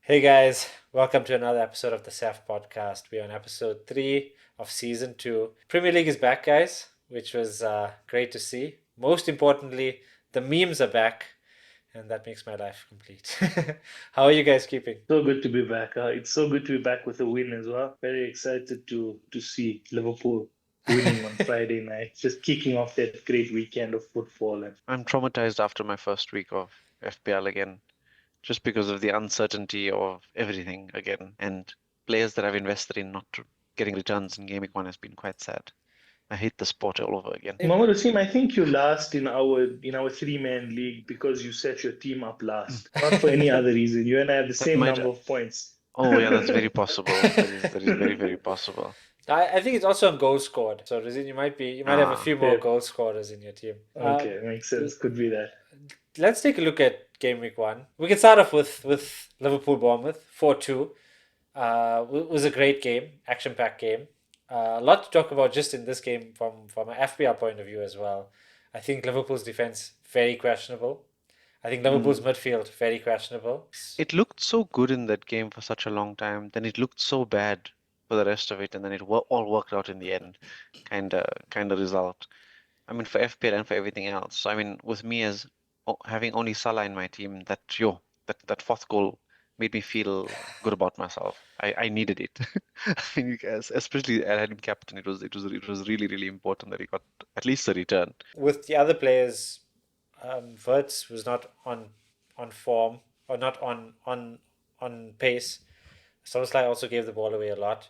Hey guys, welcome to another episode of the SAFF podcast. We're on episode 3 of season 2. Premier League is back, guys, which was great to see. Most importantly, the memes are back, and that makes my life complete. How are you guys keeping? So good to be back. It's so good to be back with a win as well. Very excited to see Liverpool winning on Friday night, just kicking off that great weekend of football. And I'm traumatized after my first week of FPL again, just because of the uncertainty of everything again, and players that I've invested in not getting returns in Gameweek 1 has been quite sad. I hate the sport all over again. It, Mohamed Wasim, I think you last in our three-man league because you set your team up last, not for any other reason. You and I have the That same might. number of points. Oh yeah, that's very possible. That is very very possible. I think it's also on goals scored. So Razeen, you might have a Ah, few more Yeah. goal scorers in your team. Okay, makes sense. Could be that. Let's take a look at game week 1. We can start off with Liverpool Bournemouth 4-2. It was a great game, action-packed game. A lot to talk about just in this game from an FPL point of view as well. I think Liverpool's defense very questionable. I think Liverpool's Mm. midfield very questionable. it looked so good in that game for such a long time, then it looked so bad for the rest of it, and then all worked out in the end, kind of result. I mean, for FPL and for everything else. So, I mean, with me as having only Salah in my team, that fourth goal made me feel good about myself. I needed it. I mean, especially I had him captain. It was really really important that he got at least a return. With the other players, Wirtz was not on form or not on pace. Soboslai also gave the ball away a lot.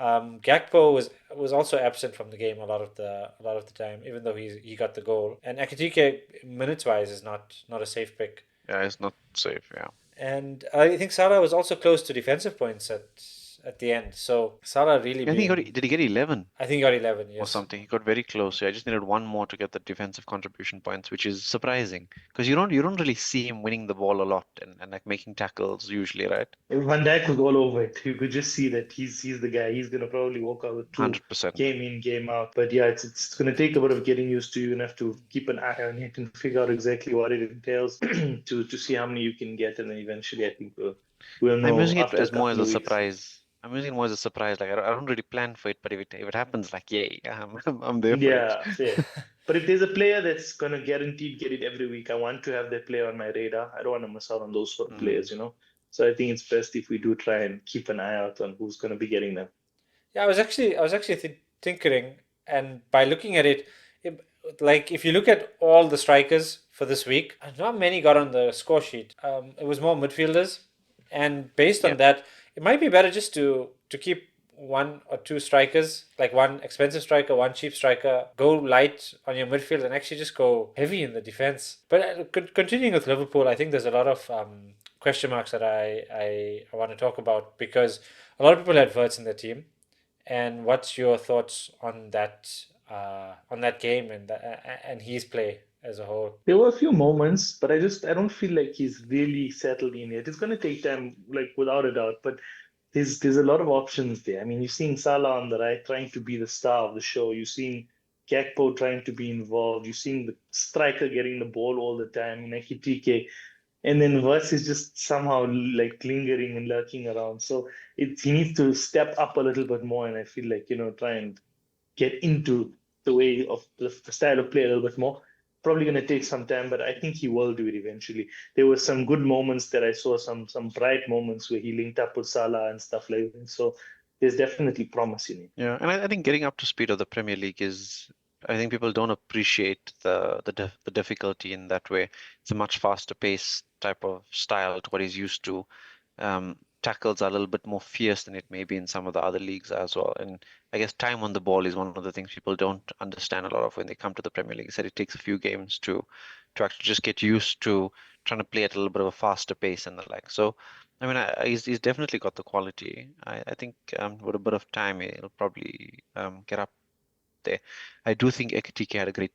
Gakpo was also absent from the game a lot of the time, even though he got the goal. And Ekitike, minutes wise, is not a safe pick. Yeah, it's not safe. Yeah. And I think Salah was also close to defensive points at the end. So Salah really Yeah, I think being, did he get 11 I think he got 11. or Yes. something? He got very close. Yeah, I just needed one more to get the defensive contribution points, which is surprising because you don't really see him winning the ball a lot and like making tackles usually, right? Van Dijk was all over it. You could just see that he's the guy. He's gonna probably walk out with two 100%. game in, game out. But yeah, it's gonna take a bit of getting used to. You're gonna have to keep an eye on it and figure out exactly what it entails to see how many you can get, and then eventually I think we'll I'm know using it after a as more as couple a of weeks. surprise. I'm using it more as a surprise. Like I don't really plan for it, but if it happens, like yay, I'm there for it. Yeah, fair. But if there's a player that's gonna guaranteed get it every week, I want to have that player on my radar. I don't want to miss out on those sort of Mm. players. So I think it's best if we do try and keep an eye out on who's gonna be getting them. Yeah, I was actually tinkering, and by looking at it, like if you look at all the strikers for this week, not many got on the score sheet. It was more midfielders, and based on Yep. that, it might be better just to keep one or two strikers, like one expensive striker, one cheap striker. Go light on your midfield and actually just go heavy in the defense. But continuing with Liverpool, I think there's a lot of question marks that I want to talk about because a lot of people had Wirtz in their team. And what's your thoughts on that game and his play as a whole? There were a few moments, but I don't feel like he's really settled in yet. It's gonna take time, like without a doubt. But there's a lot of options there. I mean, you're seeing Salah on the right trying to be the star of the show. You're seeing Gakpo trying to be involved. You're seeing the striker getting the ball all the time, Ekitike. And then Verse is just somehow like lingering and lurking around. So he needs to step up a little bit more, and I feel like, try and get into the way of the style of play a little bit more. Probably going to take some time, but I think he will do it eventually. There were some good moments that I saw, some bright moments where he linked up with Salah and stuff like that. So there's definitely promise in it. Yeah, and I think getting up to speed of the Premier League is, I think people don't appreciate the difficulty in that way. It's a much faster pace type of style to what he's used to. Tackles are a little bit more fierce than it may be in some of the other leagues as well. And I guess time on the ball is one of the things people don't understand a lot of when they come to the Premier League. Said it takes a few games to actually just get used to trying to play at a little bit of a faster pace and the like. So, I mean, he's definitely got the quality. I think with a bit of time, he'll probably get up there. I do think Ekitike had a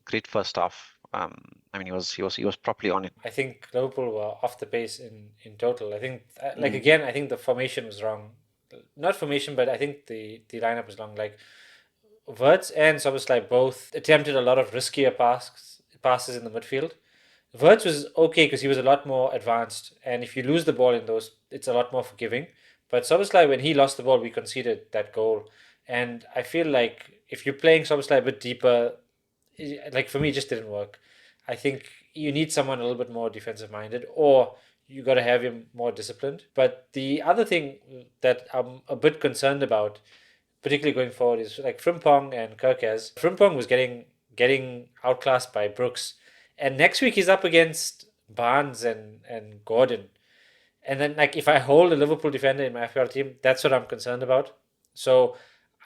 great first half. I mean, he was properly on it. I think Liverpool were off the pace in total. I think like Mm. again, I think the formation was wrong. Not formation, but I think the lineup was wrong. Like Wirtz and Soboslai both attempted a lot of riskier passes in the midfield. Wirtz was okay because he was a lot more advanced, and if you lose the ball in those, it's a lot more forgiving. But Soboslai, when he lost the ball, we conceded that goal, and I feel like if you're playing Soboslai a bit deeper, like for me, it just didn't work. I think you need someone a little bit more defensive minded, or you got to have him more disciplined. But the other thing that I'm a bit concerned about, particularly going forward, is like Frimpong and Kirkaz. Frimpong was getting outclassed by Brooks, and next week he's up against Barnes and Gordon. And then like if I hold a Liverpool defender in my FPL team, that's what I'm concerned about. So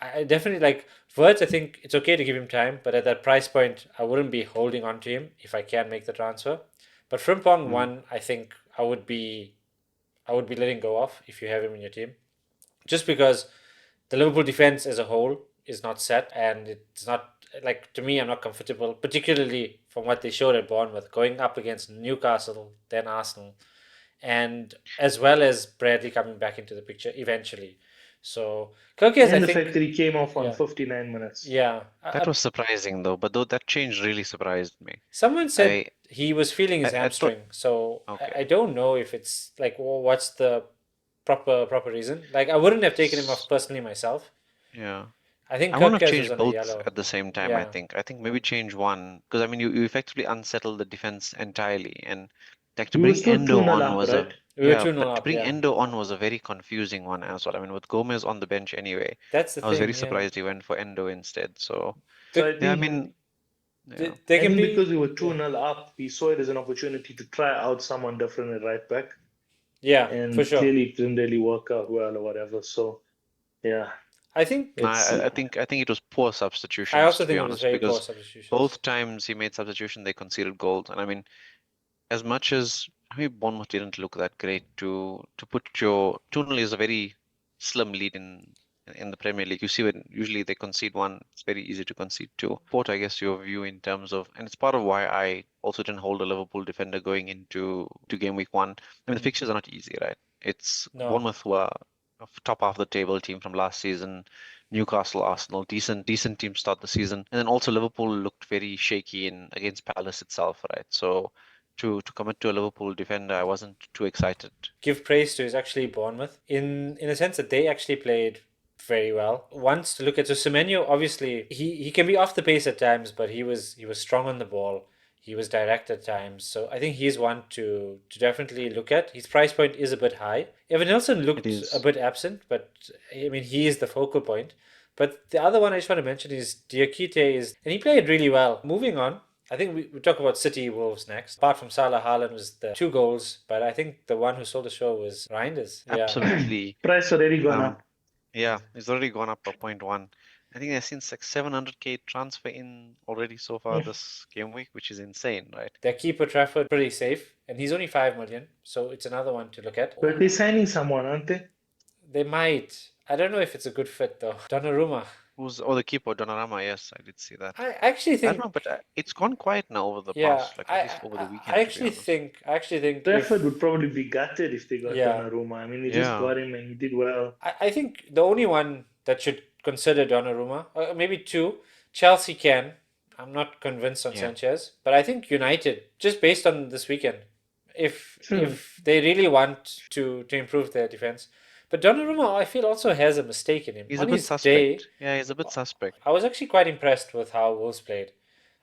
I definitely like Verts. I think it's okay to give him time, but at that price point, I wouldn't be holding on to him if I can make the transfer. But Frimpong one, I think I would be letting go of if you have him in your team, just because the Liverpool defense as a whole is not set, and it's not like to me. I'm not comfortable, particularly from what they showed at Bournemouth, going up against Newcastle, then Arsenal, and as well as Bradley coming back into the picture eventually. So Kirkes, I And the think, fact that he came off on yeah, 59 minutes. yeah. That was surprising though, but though that change really surprised me. Someone said I he was feeling his I thought hamstring, so I okay. don't know if it's like what's the proper reason. Like I wouldn't have taken him off personally myself. Yeah. I think I want to Kirkes was change on a both yellow. at the same time, I Yeah, think. I think maybe change one, because I mean you effectively unsettle the defense entirely, and like to We were bring still Endo 2-0 on up, was a right? we were yeah, 2-0 but to up. bring Yeah, Endo on was a very confusing one as well. I mean with Gomez on the bench anyway, that's the I was very thing. Yeah, surprised he went for Endo instead. So So I yeah, I think mean yeah. they I can think be. because we were Yeah, 2-0 up, we saw it as an opportunity to try out someone different at right back. yeah, for And sure. clearly it didn't really work out well or whatever. So yeah, I think No, it's I think it was poor I substitutions also to be think it was honest, very poor because substitutions. both times he made substitution, they conceded goals. And I mean, as much as I mean, Bournemouth didn't look that great to put your 2-0 is a very slim lead in the Premier League. You see when usually they concede one, it's very easy to concede two. Port, I guess your view in terms of, and it's part of why I also didn't hold a Liverpool defender going into to game week one. I mean, the fixtures are not easy, right? It's No, Bournemouth were a top half of the table team from last season. Newcastle, Arsenal, decent team start the season, and then also Liverpool looked very shaky in against Palace itself, right? So to commit to a Liverpool defender, I wasn't too excited. give praise to is actually Bournemouth in a sense that they actually played very well. Once to look at so Semenyo, obviously he can be off the pace at times, but he was strong on the ball. He was direct at times, so I think he's one to definitely look at. His price point is a bit high. Evan Nilsson It looked a is bit absent, but I mean he is the focal point. But the other one I just want to mention is Diakite and he played really well. Moving on, I think we talk about City Wolves next. Apart from Salah, Haaland was the two goals, but I think the one who stole the show was Reinders. Yeah. absolutely. price already gone Um, up. yeah, it's already gone up a point one. I think I've seen like 700K transfer in already so far this game week, which is insane, right? Their keeper Trafford pretty safe, and he's only 5 million, so it's another one to look at. But they're signing someone, aren't they? They might. I don't know if it's a good fit though. Donnarumma. Who's the keeper, Donnarumma? Yes, I did see that. I actually I don't know, think, but it's gone quiet now over the yeah. past, like at I least over the I, I weekend, to be actually honest. think I actually think Trafford if would probably be gutted if they got yeah, Donnarumma. I mean, they just Yeah, got him and he did well. I think the only one that should consider Donnarumma, maybe two, Chelsea can. I'm not convinced on yeah. Sanchez, but I think United, just based on this weekend, if Hmm. if they really want to improve their defense, but Donnarumma, I feel also has a mistake in him. He's a On bit his day, suspect. Yeah, he's a bit suspect. I was actually quite impressed with how Wolves played.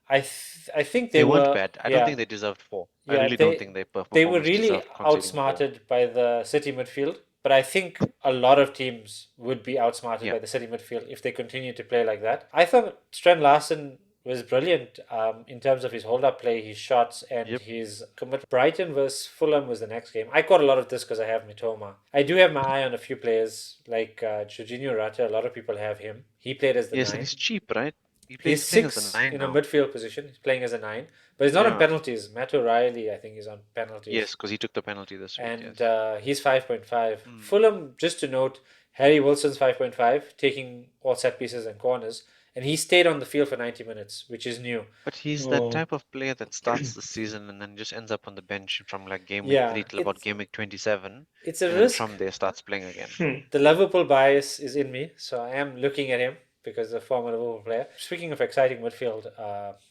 I think they They weren't were bad. I don't yeah think they deserved four. I yeah really don't they think their they were performance really deserved conceding four. outsmarted by the City midfield. But I think a lot of teams would be outsmarted Yeah, by the City midfield if they continue to play like that. I thought Strand Larson was brilliant in terms of his hold-up play, his shots, and yep. his commit. Brighton versus Fulham was the next game. I caught a lot of this because I have Mitoma. I do have my eye on a few players like Jorginho Rata. A lot of people have him. He played as the Yes, and nine. he's cheap, right? He's He's playing as the six nine in a now. midfield position. He's playing as a nine, but he's not on Yeah. penalties. Matt O'Reilly, I think, is on penalties, Yes, because he took the penalty this week. and Yes. he's 5.5. Hmm. Fulham, just to note, Harry Wilson's 5.5, taking all set pieces and corners, and he stayed on the field for 90 minutes, which is new. But he's that Oh. type of player that starts the season and then just ends up on the bench from like game week Yeah, 3 till about game week 27, it's a and then risk. from there starts playing again. Hmm. The Liverpool bias is in me, so I am looking at him because the former Liverpool player. Speaking of exciting midfield,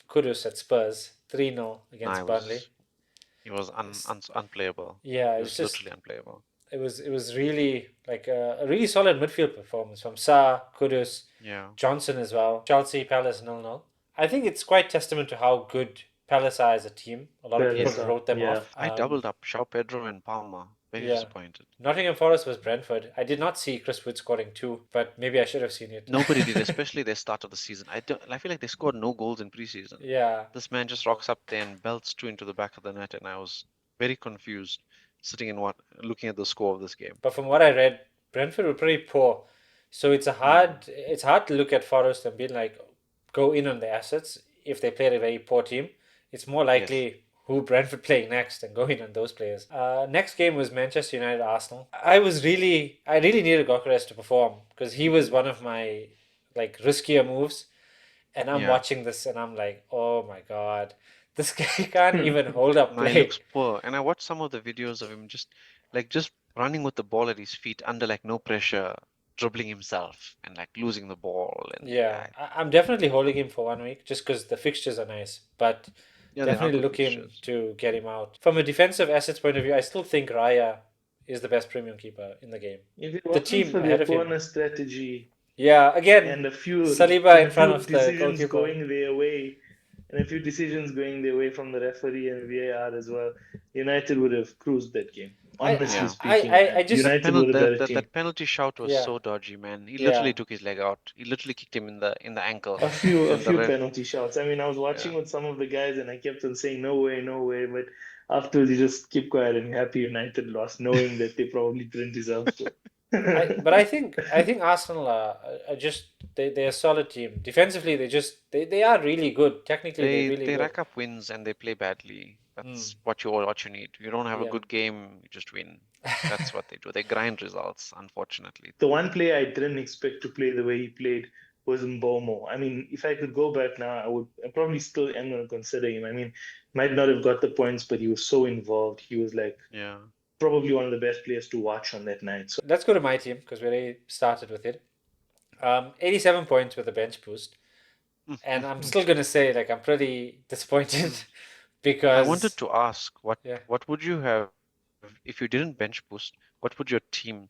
Kudus at Spurs, 3-0 I against Burnley. was He was unplayable. Yeah, He it's was just literally unplayable. it was really like a really solid midfield performance from Sa, Kudus, Yeah. Johnson as well. Chelsea, Palace 0-0. I think it's quite testament to how good Palace are as a team. A lot of people Palace, wrote them yeah. off. I doubled up Shaw Pedro and Palmer. Very Yeah. disappointed. Nottingham Forest was Brentford. I did not see Chris Wood scoring two, but maybe I should have seen it. Nobody did, especially their start of the season. I feel like they scored no goals in preseason. Yeah. This man just rocks up there and belts two into the back of the net, and I was very confused sitting in looking at the score of this game. But from what I read, Brentford were pretty poor. So it's hard to look at Forest and be like go in on the assets if they played a very poor team. It's more likely who Brentford playing next and go in on those players. Next game was Manchester United Arsenal. I really needed Gokares to perform because he was one of my like riskier moves. And I'm watching this and I'm like, oh my god, this guy can't even hold up No, he play. looks poor. And I watched some of the videos of him just running with the ball at his feet under like no pressure, dribbling himself and like losing the ball. And Yeah, I'm definitely holding him for 1 week just because the fixtures are nice, but yeah, they are definitely good looking fixtures. to get him out. From a defensive assets point of view, I still think Raya is the best premium keeper in the game. If it The wasn't team for ahead their of him. corner strategy Yeah, again, and Saliba in front of the decisions goalkeeper. going their way, and a few decisions going their way from the referee and VAR as well, United would have cruised that game. Honestly speaking, I just United would have been a team. That penalty shout was Yeah. so dodgy, man. He Yeah. literally took his leg out. He literally kicked him in the ankle. A few And the ref, penalty shots. I mean, I was watching with some of the guys, and I kept on saying, "No way, no way," but afterwards, you just keep quiet and happy United lost, knowing that they probably didn't deserve to. But I think Arsenal are just they're a solid team. Defensively, they are really good. Technically, they're really they good. rack up wins and they play badly. That's what you need. You don't have a Yeah. good game, you just win. That's what they do. They grind results, unfortunately. The one player I didn't expect to play the way he played was Mbomo. I mean, if I could go back now, I probably still am going to consider him. I mean, might not have got the points, but he was so involved. He was like probably one of the best players to watch on that night. So let's go to my team because we already started with it. 87 points with a bench boost, and I'm still going to say like I'm pretty disappointed because I wanted to ask what would you have if you didn't bench boost? What would your team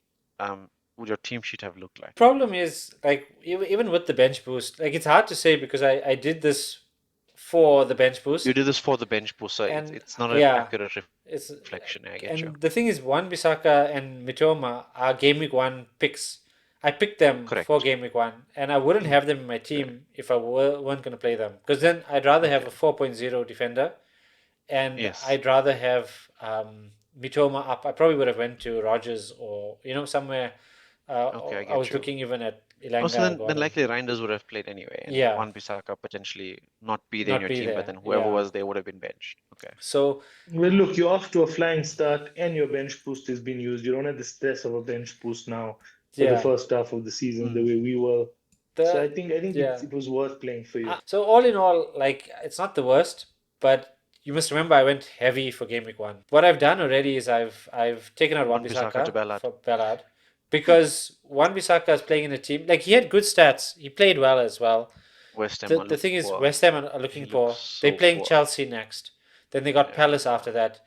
sheet have looked like? Problem is like even with the bench boost, like it's hard to say because I did this for the bench boost. You did this for the bench boost, so and it's not an accurate reflection. I get you. The thing is, Wan-Bissaka and Mitoma are Game Week 1 picks. I picked them for Game Week 1, and I wouldn't have them in my team if I weren't going to play them. Because then I'd rather have a 4.0 defender, and I'd rather have Mitoma up. I probably would have went to Rogers or somewhere. I was looking even at Ilanga. Also, then likely Reinders would have played anyway. And Wan-Bissaka potentially not be there in your team, but then whoever was there would have been benched. Okay. So, well, look, you're off to a flying start, and your bench boost has been used. You don't have the stress of a bench boost now for the first half of the season, the way we were. So I think it was worth playing for you. So all in all, like it's not the worst, but you must remember I went heavy for Game Week 1. What I've done already is I've taken out Wan-Bissaka for Ballard. Because Wan-Bissaka is playing in a team, like he had good stats. He played well as well. West Ham the thing is, West Ham are looking poor. They're playing Chelsea next. Then they got Palace after that.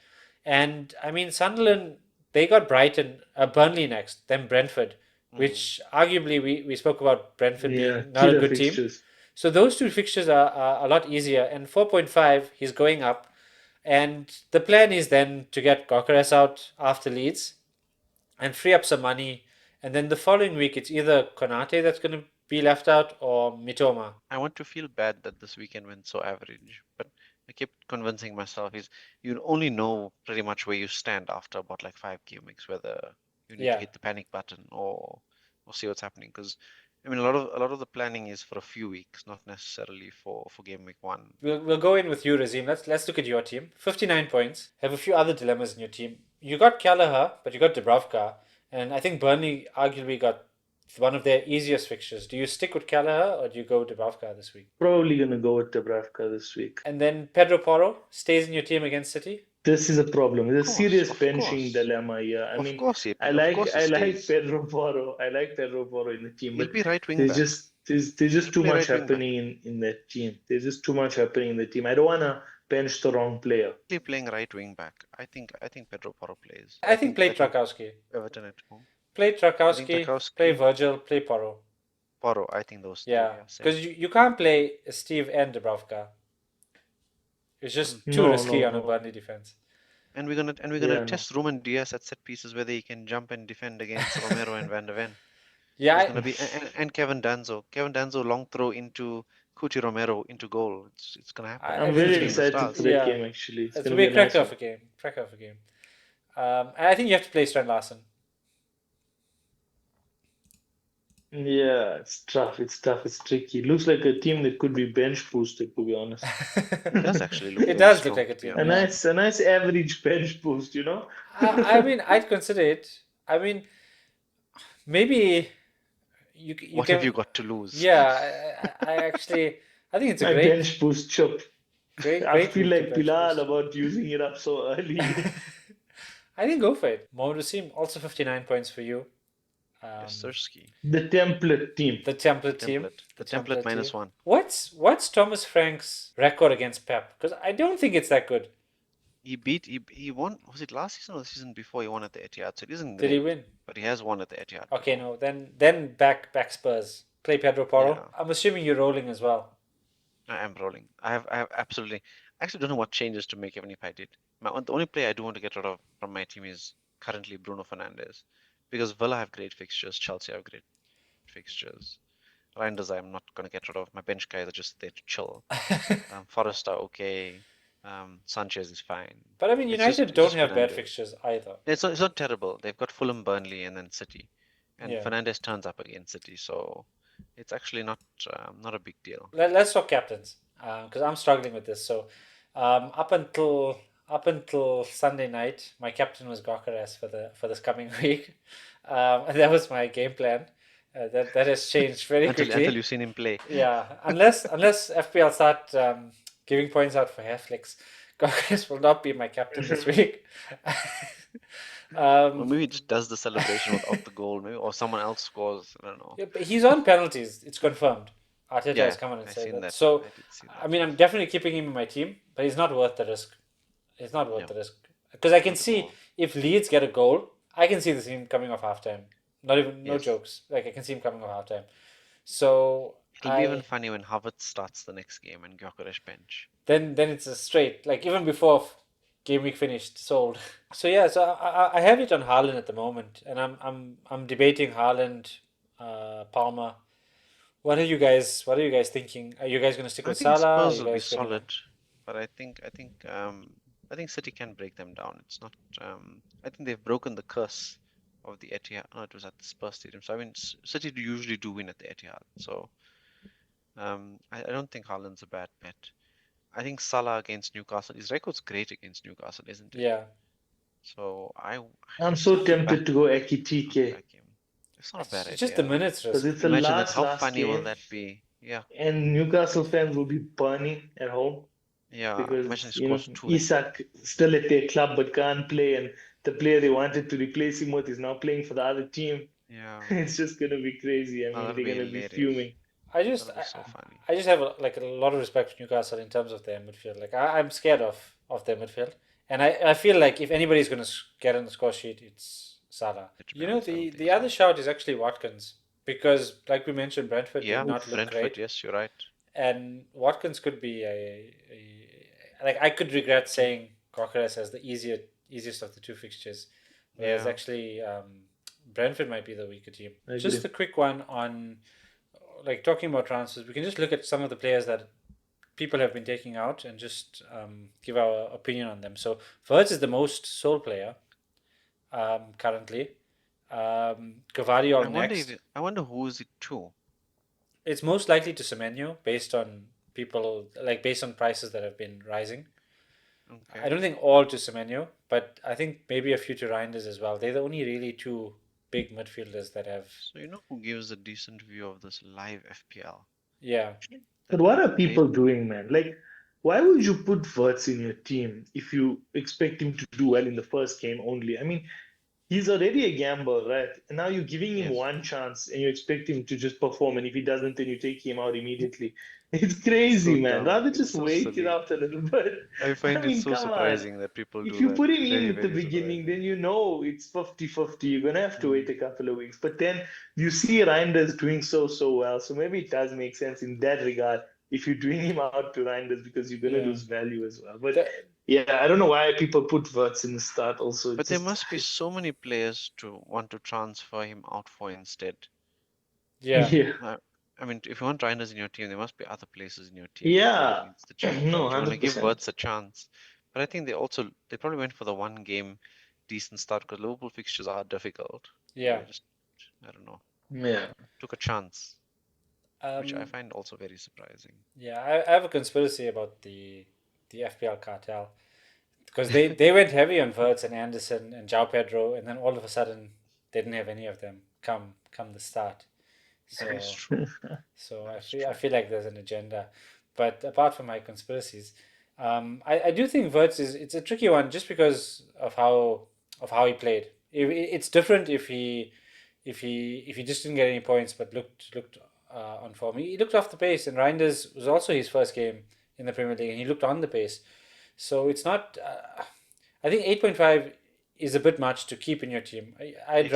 And I mean, Sunderland, they got Burnley next, then Brentford, which arguably we spoke about Brentford being not a good team. So those two fixtures are a lot easier. And 4.5, he's going up. And the plan is then to get Gokares out after Leeds and free up some money. And then the following week, it's either Konate that's going to be left out or Mitoma. I want to feel bad that this weekend went so average, but I kept convincing myself you only know pretty much where you stand after about like 5 game weeks, whether you need to hit the panic button or see what's happening. Because I mean, a lot of the planning is for a few weeks, not necessarily for Game Week 1. We'll go in with you, Razeen. Let's look at your team. 59 points. Have a few other dilemmas in your team. You got Kelleher, but you got Dubravka, and I think Burnley arguably got one of their easiest fixtures. Do you stick with Kelleher or do you go Dubravka this week? Probably gonna go with Dubravka this week. And then Pedro Porro stays in your team against City. This is a problem. It's a serious benching dilemma here. I like Pedro Porro. I like Pedro Porro in the team, but be right wing back. There's just too Play much right wing back. happening in that team. There's just too much happening in the team. I don't want to bench the wrong player. Play playing right wing back. I think Pedro Porro plays. I think play Trakowski. Everton at home. Play Trakowski, Trakowski- play Virgil, play Porro. Porro, I think those Yeah, three. Same. because you can't play Steve and Dubravka. It's just too risky on a Burnley defense. And we're gonna test Ruben Diaz at set pieces whether he can jump and defend against Romero and Van der Ven. Yeah, It's gonna be and Kevin Danzo. Kevin Danzo long throw into Cuti Romero into goal. It's gonna happen. I'm very excited for that game. Actually, it's gonna be a cracker of a game. And I think you have to play Strand Larsen. Yeah, it's tough. It's tricky. It looks like a team that could be bench boosted, to be honest. It does actually look. It does look like a team. Yeah. A nice average bench boost, you know. I mean, I'd consider it. I mean, maybe you what can. Have you got to lose? Yeah, I think it's a My great bench boost chop. Great. I feel like Bilal about using it up so early. I think go for it. Mohamed Wasim, also 59 points for you. Sirski. The template team. The template team. The template -1. What's Thomas Frank's record against Pep? Because I don't think it's that good. He won. Was it last season or the season before he won at the Etihad? So it isn't. Did he win? But he has won at the Etihad. Okay, no. Then back Spurs. Play Pedro Porro. Yeah. I'm assuming you're rolling as well. I am rolling. I have absolutely. I actually don't know what changes to make even if I did. The only player I do want to get rid of from my team is currently Bruno Fernandes, because Villa have great fixtures, Chelsea have great fixtures. Reinders I'm not going to get rid of. My bench guys are just there to chill. Forrest are okay. Sanchez is fine. But I mean, United don't have bad fixtures either. It's not terrible. They've got Fulham, Burnley, and then City. And Yeah. Fernandes turns up against City, so it's actually not a big deal. Let's talk captains, because I'm struggling with this. So up until Sunday night, my captain was Gokares for this coming week, and that was my game plan. That has changed very quickly Until you've seen him play. Yeah, unless FPL start giving points out for Hairflix, Gokares will not be my captain this week. Or maybe he just does the celebration without the goal, maybe, or someone else scores. I don't know. Yeah, but he's on penalties. It's confirmed. Arteta has come on and said that. So, I mean, I'm definitely keeping him in my team, but he's not worth the risk. It's not worth the risk. Because I can see if Leeds get a goal, I can see the team coming off halftime. No jokes. Like, I can see him coming off halftime. So it'll be even funny when Havertz starts the next game and Gyökeres bench. Then it's a straight, like even before Gameweek finished, sold. So yeah, so I have it on Haaland at the moment, and I'm debating Haaland, Palmer. What are you guys thinking? Are you guys going to stick with Salah? Spurs will be solid, but I think City can break them down. It's not. I think they've broken the curse of the Etihad. No, it was at the Spurs stadium. So I mean, City usually do win at the Etihad. So I don't think Haaland's a bad bet. I think Salah against Newcastle. His record's great against Newcastle, isn't it? Yeah. So I'm so tempted to go Ekitike. It's not a bad idea. It's just the minutes risk. Because it's a Imagine how last funny game, will that be? Yeah. and Newcastle fans will be burning at home. Yeah. Because Imagine he scores two. Isak still at their club but can't play, and the player they wanted to replace him with is now playing for the other team. Yeah. It's just gonna be crazy. I mean, they're gonna be fuming. I just have a lot of respect for Newcastle in terms of their midfield. Like I'm scared of their midfield, and I feel like if anybody's going to get on the score sheet, it's Salah. You know, the other shout is actually Watkins, because like we mentioned, Brentford did not look great. Yes, you're right. And Watkins could be like I could regret saying Gyökeres as the easiest of the two fixtures, whereas actually Brentford might be the weaker team. Just a quick one on. Like talking about transfers, we can just look at some of the players that people have been taking out and just give our opinion on them. So Virts is the most sold player currently. Cavani next. I wonder who is it to. It's most likely to Semenyo based on prices that have been rising. Okay. I don't think all to Semenyo, but I think maybe a few to Reinders as well. They're the only really two big midfielders that have. So you know who gives a decent view of this live FPL? Yeah. But what are people doing, man? Like, why would you put Virts in your team if you expect him to do well in the first game only? I mean, he's already a gamble, right? And now you're giving him Yes. one chance and you expect him to just perform. And if he doesn't, then you take him out immediately. It's crazy, So man. dumb. Rather It's just so wait it silly. out a little bit. I I find it mean, so come on. surprising that people If do you that. put him in Very, at the very beginning, then surprising. you know it's 50-50. You're going to have to wait Mm. a couple of weeks. But then you see Reinders doing so well. So maybe it does make sense in that regard if you're doing him out to Reinders because you're going to Yeah. lose value as well. But The, yeah, I don't know why people put Verts in the start also. It But there just, must be so many players to want to transfer him out for instead. yeah. yeah. I mean, if you want Reinders in your team, there must be other places in your team where he Yeah. needs the chance. No, If you want to give 100%. Wirtz a chance, but I think they probably went for the one game decent start because Liverpool fixtures are difficult. Yeah. They just, I don't know, Yeah. took a chance, which I Um, find also very surprising. yeah, I have a conspiracy about the FPL cartel because they went heavy on Verts and Anderson and João Pedro, and then all of a sudden they didn't have any of them come the start. That is So true. so That I is feel I true. feel like there's an agenda. But apart from my conspiracies, I do think Verts it's a tricky one just because of how he played. It's different if he just didn't get any points but looked on form. He looked off the pace, and Reinders was also his first game in the Premier League, and he looked on the pace. So it's not. I think 8.5 is a bit much to keep in your team. It is.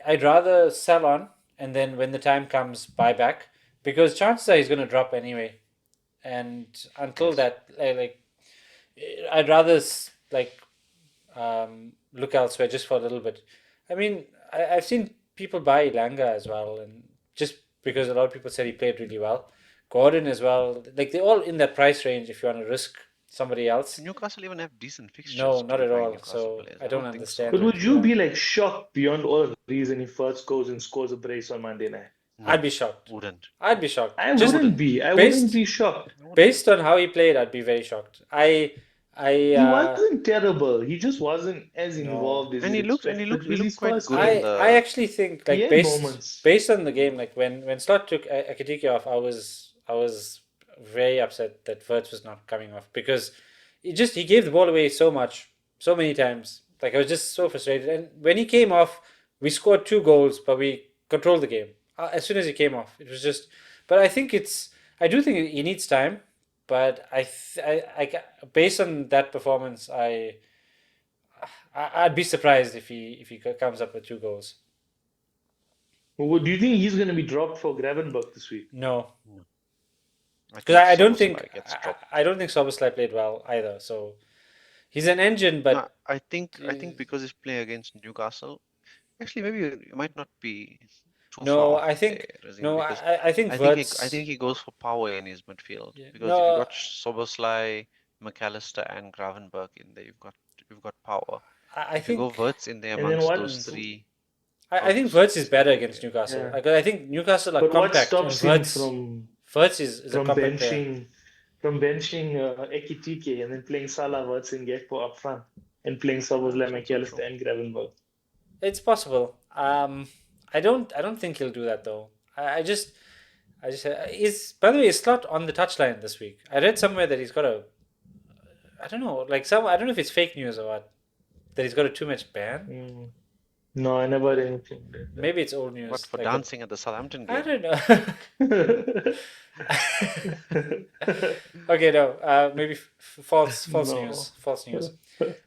I'd rather sell on and then when the time comes buy back because chances are he's going to drop anyway. And until Yes. that, I'd rather look elsewhere just for a little bit. I mean, I've seen people buy Ilanga as well, and just because a lot of people said he played really well. Gordon as well. Like they're all in that price range if you want to risk somebody else. Newcastle even have decent No, fixtures to not be at buying all. Newcastle So players. I I don't don't think so. understand But it. would you Yeah, be like shocked beyond all reason if Verts goes and scores a brace on Monday night? I'd No, be shocked. wouldn't. I'd be shocked. I Just wouldn't Wouldn't. be. I wouldn't based be shocked. I wouldn't. based on how he played, I'd be very shocked. I He wasn't terrible. He just wasn't as no. involved as And you'd he looked expect. But it he was looked his quite first good in game. I the actually think He like had based moments. based on the game, like when Slot took Akatike off, I was very upset that Verts was not coming off because he gave the ball away so many times. Like I was just so frustrated. And when he came off, we scored 2 goals, but we controlled the game as soon as he came off. It was just. But I do think he needs time. But based on that performance, I'd be surprised if he comes up with 2 goals. Do you think he's going to be dropped for Gravenberg this week? No, no. I because think I don't think Soboslai gets dropped. I don't think Soboslai played well either. So he's an engine, No, but I think because he's playing against Newcastle, actually maybe you might not be too far no, off I there, think Razeen, no, because I think I Verts. think he goes for power in his midfield. Yeah, Because if you no, got Soboslai, McAllister, and Gravenberg in there, you've got power. I If you go think Wirtz in there And then amongst what? those three I think folks, Verts is it's better gonna be against there. Newcastle. Yeah. I think Newcastle are But what compact, and stops him Verts is a from compact player. benching Ekitike and then playing Salah, Verts, and Gakpo up front and playing Szoboszlai, That's also true. McAllister, and Gravenberg? It's possible. I don't think he'll do that though. I just is by the way, is Slot on the touchline this week? I read somewhere that he's got a I don't know, I don't know if it's fake news or what, that he's got a 2 match ban. Mm. No, I never heard anything like Maybe it's old What news. for dancing at the Southampton I game? don't know. that. Okay, no. Maybe false No. news. False news.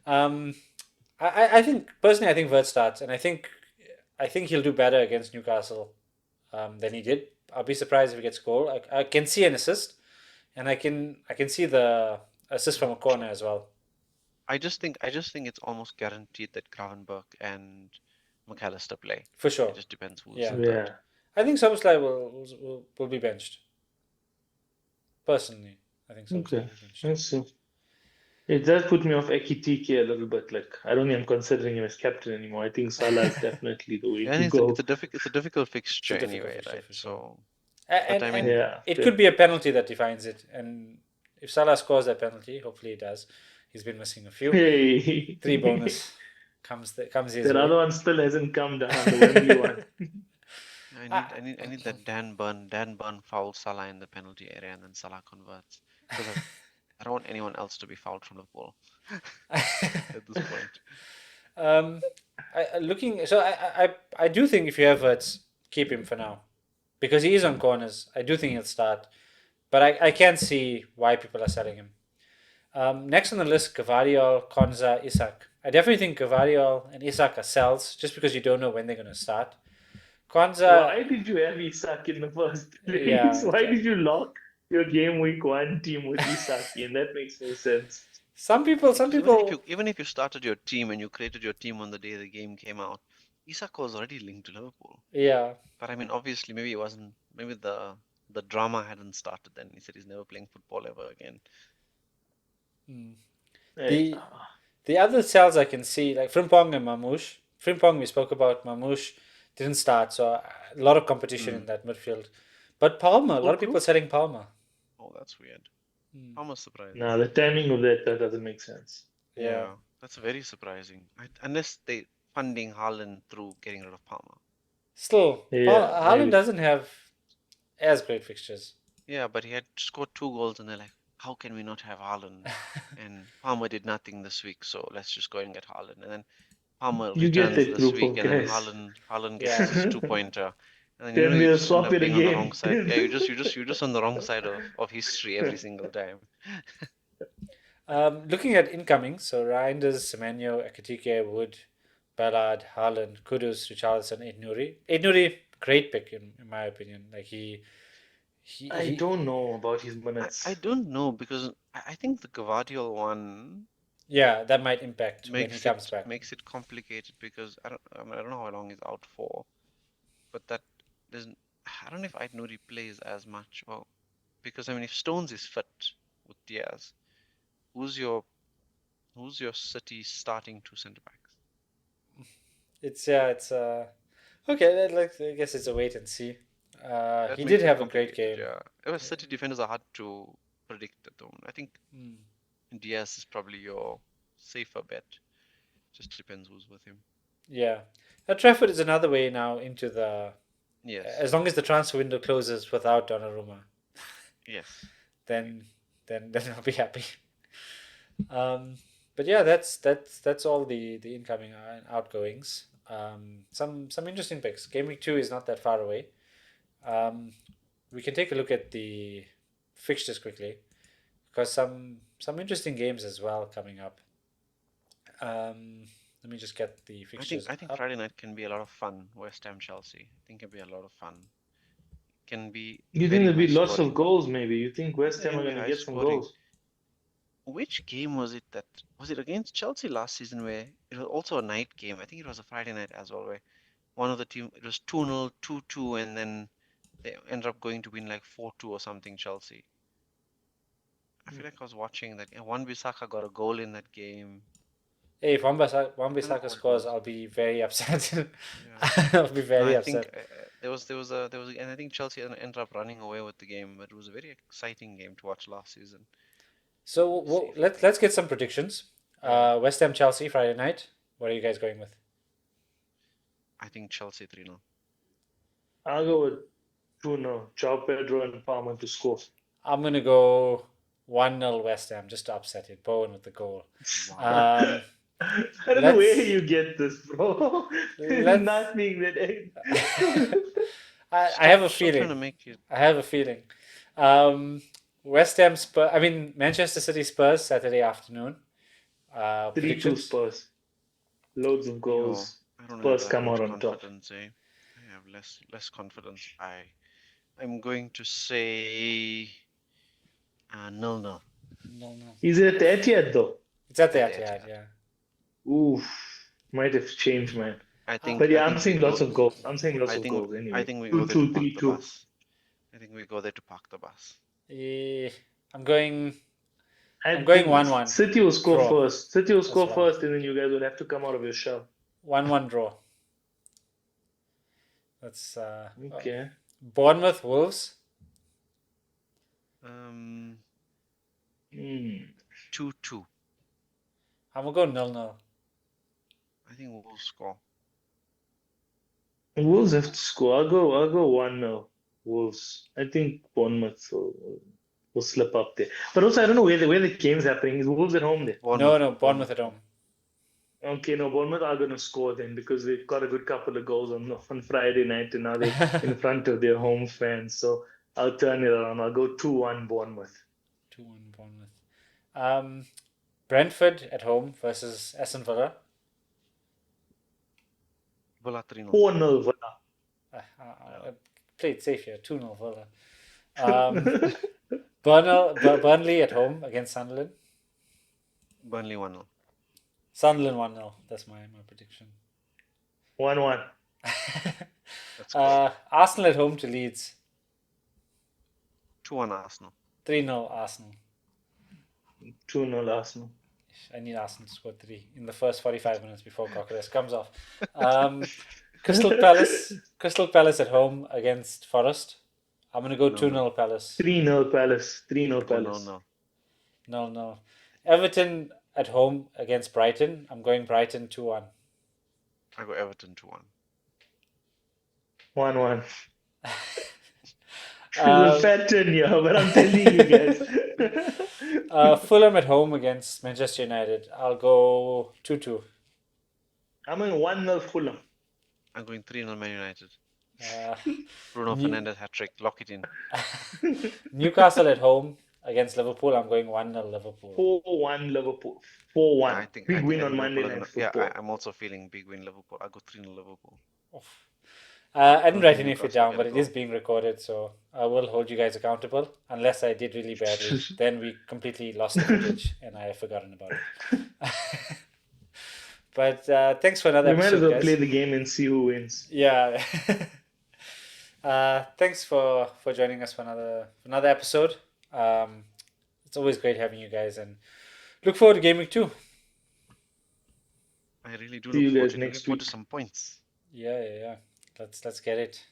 Um, I think personally, I think Vert starts, and I think he'll do better against Newcastle than he did. I'll be surprised if he gets a goal. I can see an assist, and I can see the assist from a corner as well. I just think it's almost guaranteed that Gravenberg and McAllister play. For sure. It just depends who's Yeah. third. Yeah. I think Soboslai will be benched. Personally, I think Soboslai Okay. will be benched. Let's see. It does put me off Ekitike a little bit. Like I don't think I'm considering him as captain anymore. I think Salah is definitely the way Yeah, to and go. it's a difficult fixture It's a difficult anyway, fixture right? for sure. So, but I mean, Yeah. It could be a penalty that defines it, and if Salah scores that penalty, hopefully he does. He's been missing a few. Hey. 3 bonus comes his That way. other one still hasn't come down, the Wembley one. I need that Dan Burn foul Salah in the penalty area and then Salah converts. Because I don't want anyone else to be fouled from the ball at this point. I do think if you have Hurts, keep him for now because he is on corners. I do think he'll start, but I can see why people are selling him. Next on the list, Gvardiol, Konza, Isak. I definitely think Gvardiol and Isak are sells just because you don't know when they're going to start. Konza, Why did you have Isak in the first place? yeah. Why did you lock your Game Week 1 team with Isak in? That makes no sense. Some people, Because even if you started your team and you created your team on the day the game came out, Isak was already linked to Liverpool. yeah. But I mean, obviously, maybe it wasn't. Maybe the drama hadn't started then. He said he's never playing football ever again. Hey, The other cells I can see, like Frimpong and Mamouche. Frimpong, we spoke about. Mamouche didn't start, so a lot of competition in that midfield. But Palmer, a lot of people selling Palmer. Oh, that's weird. Palmer's surprising. no, the timing of that doesn't make sense. Yeah. That's very surprising. Unless they funding Haaland through getting rid of Palmer. Still, Yeah, Haaland maybe. doesn't have as great fixtures. Yeah, but he had scored 2 goals, and they're like, how can we not have Haaland? And Palmer did nothing this week, so let's just go and get Haaland. And then Palmer You get returns that this group week, of and then guys. Haaland gets Yeah. his 2-pointer. And then Then you we'll just end swap up it being on the wrong again. side. Yeah, you're just on the wrong side of history every single time. Looking at incoming, so Reinders, Semenyo, Ekitike, Wood, Ballard, Haaland, Kudus, Richarlison, Aid great pick in my opinion. Like I he don't know about his minutes. I don't know because I think the Gvardiol one yeah, that might impact when he comes back. makes it complicated because I mean, I don't know how long he's out for, but that doesn't. I don't know if I'd Nouri plays as much. Well, because I mean, if Stones is fit with Diaz, who's your City starting 2 centre backs? It's okay. I guess it's a wait and see. That He did makes it have a great complicated. game. Yeah, City defenders are hard to predict at the moment. I think Diaz is probably your safer bet. Just depends who's with him. Yeah, Trafford is another way now into the. Yes. As long as the transfer window closes without Donnarumma, Yes. then I'll be happy. But yeah, that's all the incoming and outgoings. Some interesting picks. Game week 2 is not that far away. We can take a look at the fixtures quickly because some interesting games as well coming up. Let me just get the fixtures. I think up. Friday night can be a lot of fun. West Ham Chelsea. I think it'll be a lot of fun. Can be You think very there'll be high lots scoring. of goals, maybe? You think West Ham Yeah, are it'll be going to high get some scoring. goals? Which game was it against Chelsea last season where it was also a night game? I think it was a Friday night as well, where one of the team it was 2-0, 2-2, and then they ended up going to win like 4-2 or something, Chelsea. I feel like I was watching that. And Wan-Bissaka got a goal in that game. Hey, if Wan-Bissaka what it scores, was. I'll be very upset. Yeah. I'll be No, very I upset. think and I think Chelsea ended up running away with the game, but it was a very exciting game to watch last season. So let's get some predictions. Yeah. West Ham Chelsea Friday night. What are you guys going with? I think Chelsea 3-0. I'll go with 2-0. Joao Pedro and Palmer to score. I'm gonna go 1-0 West Ham just to upset it. Bowen with the goal. Wow. I don't know where you get this, bro. let's- Nothing that. I have a Stop trying to feeling. make it. I have a feeling. West Ham Spurs. I mean Manchester City Spurs Saturday afternoon. 3-2 Predictions. Spurs. Loads of goals. I don't Spurs have that come much out on top. confidence, eh? I have less confidence. I'm going to say 0-0. No. Is it at Etihad though? It's at the At the Etihad, Etihad. yeah. Oof. Might have changed, man. I think. But yeah, I I'm think seeing we go- lots of goals. I'm seeing lots I of think. goals anyway. I think we go there to 2-2, park the 3-2. bus. I think we go there to park the bus. I'm going I going think 1-1. City will score Draw. first. City will score That's wrong. first, and then you guys will have to come out of your shell. 1-1 draw. That's Okay. Bournemouth Wolves. 2-2. I'm gonna go 0-0. I think we'll score. Wolves have to score. I'll go 1-0. Wolves. I think Bournemouth will slip up there. But also, I don't know where the game's happening. Is Wolves at home there? No, Bournemouth at home. Okay, no, Bournemouth are going to score then because they've got a good couple of goals on Friday night and now they're in front of their home fans. So I'll turn it around. I'll go 2-1 Bournemouth. 2-1 Bournemouth. Brentford at home versus Aston Villa. Villa 3-0. 4-0 Villa. Play it safe here. 2-0 Villa. Burnley at home against Sunderland. Burnley 1-0. Sunderland 1-0. That's my prediction. 1-1. That's good. Arsenal at home to Leeds. 2-1 Arsenal. 3-0 Arsenal. 2-0 Arsenal. I need Arsenal to score 3 in the first 45 minutes before Cockroach comes off. Crystal Palace at home against Forest. I'm going to go 2-0 Palace. 3-0 Palace. 3-0 Palace. No. Everton at home against Brighton. I'm going Brighton 2-1. I go Everton 2-1. 1-1. It's a fat turn here, but I'm telling you guys. Fulham at home against Manchester United. I'll go 2-2. I'm in 1-0 Fulham. I'm going 3-0 Man United. New- Bruno Fernandes hat-trick. Lock it in. Newcastle at home against Liverpool. I'm going 1-0 Liverpool. 4-1 Liverpool. 4-1. I think Big win on Liverpool Monday are Night gonna- Football. Yeah, I'm also feeling big win Liverpool. I go 3-0 Liverpool. I didn't write think anything Newcastle down, get but a it is goal. being recorded, so I will hold you guys accountable. Unless I did really badly, then we completely lost the footage and I have forgotten about it. But thanks for another We might as episode, well play guys. the game and see who wins. Yeah. Thanks for joining us for another episode. It's always great having you guys, and look forward to Gameweek 2. I really do See you look forward guys to it. Looking next forward week. to some points. Yeah. Let's get it.